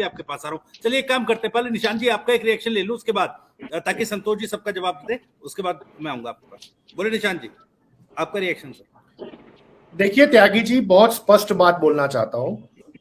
इसलिए आपके पास आ रहा हूँ। चलिए एक काम करते हैं, पहले निशांत जी आपका एक रिएक्शन ले लूं, उसके बाद ताकि संतोष जी सबका जवाब दे, उसके बाद मैं आऊंगा आपके पास। बोले निशांत जी, आपका रिएक्शन सर। देखिए त्यागी जी, बहुत स्पष्ट बात बोलना चाहता हूं।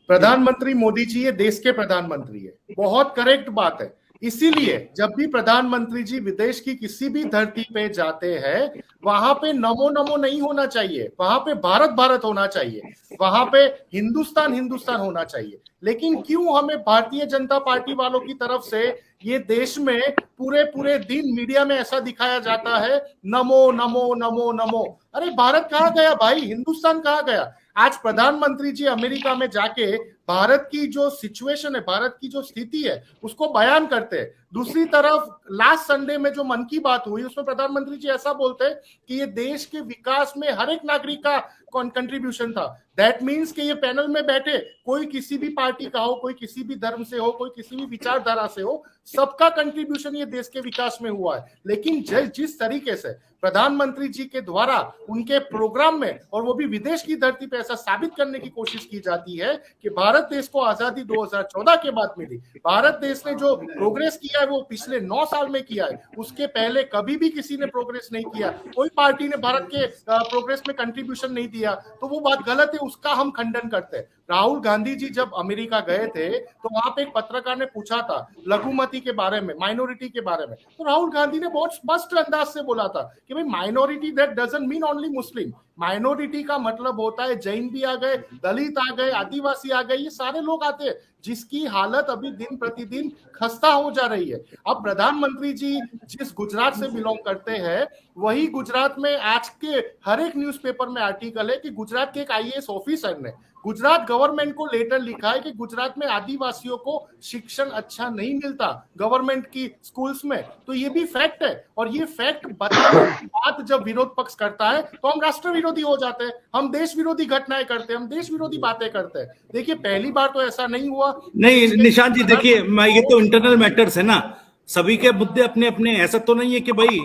प्रधानमंत्री मोदी जी ये देश के प्रधानमंत्री है, बहुत करेक्ट बात है। इसीलिए जब भी प्रधानमंत्री जी विदेश की किसी भी धरती पे जाते हैं, वहां पे नमो नमो नहीं होना चाहिए, वहां पे भारत भारत होना चाहिए, वहां पे हिंदुस्तान हिंदुस्तान होना चाहिए। लेकिन क्यों हमें भारतीय जनता पार्टी वालों की तरफ से ये देश में पूरे पूरे दिन मीडिया में ऐसा दिखाया जाता है, नमो नमो नमो नमो। अरे भारत कहाँ गया भाई, हिंदुस्तान कहाँ गया? आज प्रधानमंत्री जी अमेरिका में जाके भारत की जो सिचुएशन है, भारत की जो स्थिति है, उसको बयान करते हैं। दूसरी तरफ लास्ट संडे में जो मन की बात हुई, उसमें प्रधानमंत्री जी ऐसा बोलते हैं कि ये देश के विकास में हर एक नागरिक का कंट्रीब्यूशन था। दैट मीन्स कि ये पैनल में बैठे कोई किसी भी पार्टी का हो, कोई किसी भी धर्म से हो, कोई किसी भी विचारधारा से हो, सबका कंट्रीब्यूशन ये देश के विकास में हुआ है। लेकिन जिस तरीके से प्रधानमंत्री जी के द्वारा उनके प्रोग्राम में, और वो भी विदेश की धरती पे, ऐसा साबित करने की कोशिश की जाती है कि भारत देश को आजादी 2014 के बाद मिली, भारत देश ने जो प्रोग्रेस किया है वो पिछले 9 साल में किया है, उसके पहले कभी भी किसी ने प्रोग्रेस नहीं किया, कोई पार्टी ने भारत के प्रोग्रेस में कंट्रीब्यूशन नहीं दिया, तो वो बात गलत है, उसका हम खंडन करते हैं। राहुल गांधी जी जब अमेरिका गए थे तो वहां पे एक पत्रकार ने पूछा था लघुमती के बारे में, माइनॉरिटी के बारे में, तो राहुल गांधी ने बहुत स्पष्ट अंदाज से बोला था कि भाई minority that doesn't mean only Muslim, minority का मतलब होता है जैन भी आ गए, दलित आ गए, आदिवासी आ गए, ये सारे लोग आते हैं जिसकी हालत अभी दिन प्रतिदिन खस्ता हो जा रही है। अब प्रधानमंत्री जी जिस गुजरात से बिलोंग करते हैं, वही गुजरात में आज के हर एक न्यूज़पेपर में आर्टिकल है कि गुजरात के एक आईएएस ऑफिसर ने गुजरात गवर्नमेंट को लेटर लिखा है कि गुजरात में आदिवासियों को शिक्षण अच्छा नहीं मिलता गवर्नमेंट की स्कूल्स में। तो ये भी फैक्ट है, और ये फैक्ट बताने की बात जब विरोध पक्ष करता है तो हम राष्ट्र विरोधी हो जाते हैं, हम देश विरोधी घटनाएं करते हैं, हम देश विरोधी बातें करते हैं। देखिए पहली बार तो ऐसा नहीं हुआ। नहीं निशांत जी देखिए, ये तो इंटरनल मैटर्स है ना, सभी के मुद्दे अपने अपने, ऐसा तो नहीं है कि भाई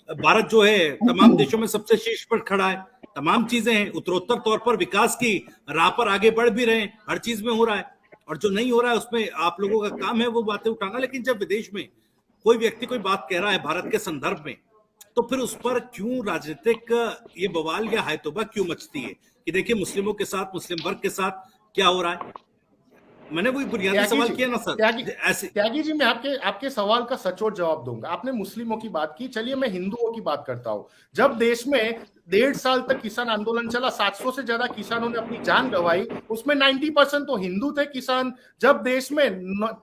भारत जो है तमाम देशों में सबसे शीर्ष पर खड़ा है, तमाम चीजें हैं, उत्तरोत्तर तौर पर विकास की राह पर आगे बढ़ भी रहे हैं, हर चीज में हो रहा है, और जो नहीं हो रहा है उसमें आप लोगों का काम है वो बातें उठाना। लेकिन जब विदेश में कोई व्यक्ति कोई बात कह रहा है भारत के संदर्भ में, तो फिर उस पर क्यों राजनीतिक ये बवाल या हायतोबा क्यों मचती है कि देखिए मुस्लिमों के साथ, मुस्लिम वर्ग के साथ क्या हो रहा है? मैंने वही बुनियादी सवाल किया ना सर। त्यागी जी, मैं आपके सवाल का सचोट जवाब दूंगा। आपने मुस्लिमों की बात की, चलिए मैं हिंदुओं की बात करता हूं। जब देश में 1.5 साल तक किसान आंदोलन चला, 700 से ज्यादा किसानों ने अपनी जान गंवाई, उसमें 90% तो हिंदू थे किसान। जब देश में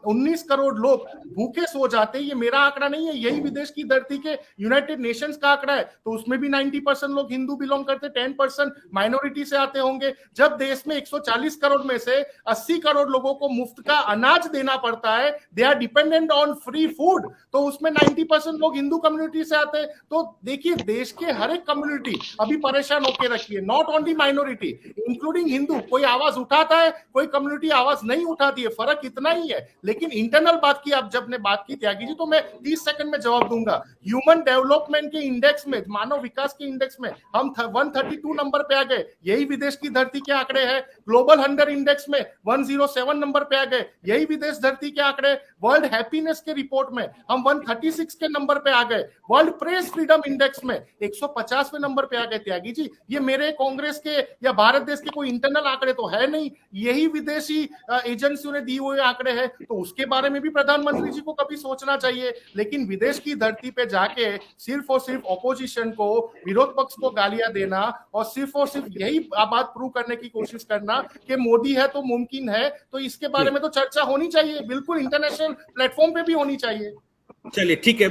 19 करोड़ लोग भूखे सो जाते, ये मेरा आंकड़ा नहीं है, यही विदेश की धरती के यूनाइटेड नेशंस का आंकड़ा है, तो उसमें भी 90% लोग हिंदू बिलोंग करते, 10% माइनॉरिटी से आते होंगे। जब देश में 140 करोड़ में से 80 करोड़ लोगों को मुफ्त का अनाज देना पड़ता है, they are dependent on free food, तो उसमें 90% लोग हिंदू कम्युनिटी से आते हैं। तो देखिए देश के हर एक कम्युनिटी अभी परेशान होकर रखी है, not only minority, including Hindu. कोई आवाज उठाता है, कोई कम्युनिटी आवाज नहीं उठाती है, फर्क इतना ही है। लेकिन इंटरनल बात की, आप जब ने बात की त्यागी जी, तो मैं 30 सेकंड में जवाब दूंगा। ह्यूमन डेवलपमेंट के इंडेक्स में, मानव विकास के इंडेक्स में हम 132 नंबर पे आ गए, यही विदेश की धरती के आंकड़े हैं। ग्लोबल हंगर इंडेक्स में 107 नंबर पे आ गए, यही विदेश धरती के आंकड़े। वर्ल्ड हैप्पीनेस के रिपोर्ट में हम 136 के नंबर पे आ गए। वर्ल्ड प्रेस फ्रीडम इंडेक्स में 150वें नंबर पे आ गए। त्यागी जी, ये मेरे कांग्रेस के या भारत देश के कोई इंटरनल आंकड़े तो है नहीं, यही विदेशी एजेंसियों ने दिए हुए आंकड़े हैं, तो उसके बारे में भी प्रधानमंत्री जी को कभी सोचना चाहिए। लेकिन विदेश की धरती पे जाके सिर्फ और सिर्फ ऑपोजिशन को, विरोध पक्ष को गालियां देना और सिर्फ यही बात प्रूव करने की कोशिश करना कि मोदी है तो मुमकिन है, तो इसके बारे में तो चर्चा होनी चाहिए, बिल्कुल इंटरनेशनल प्लेटफॉर्म पे भी होनी चाहिए। चलिए ठीक है।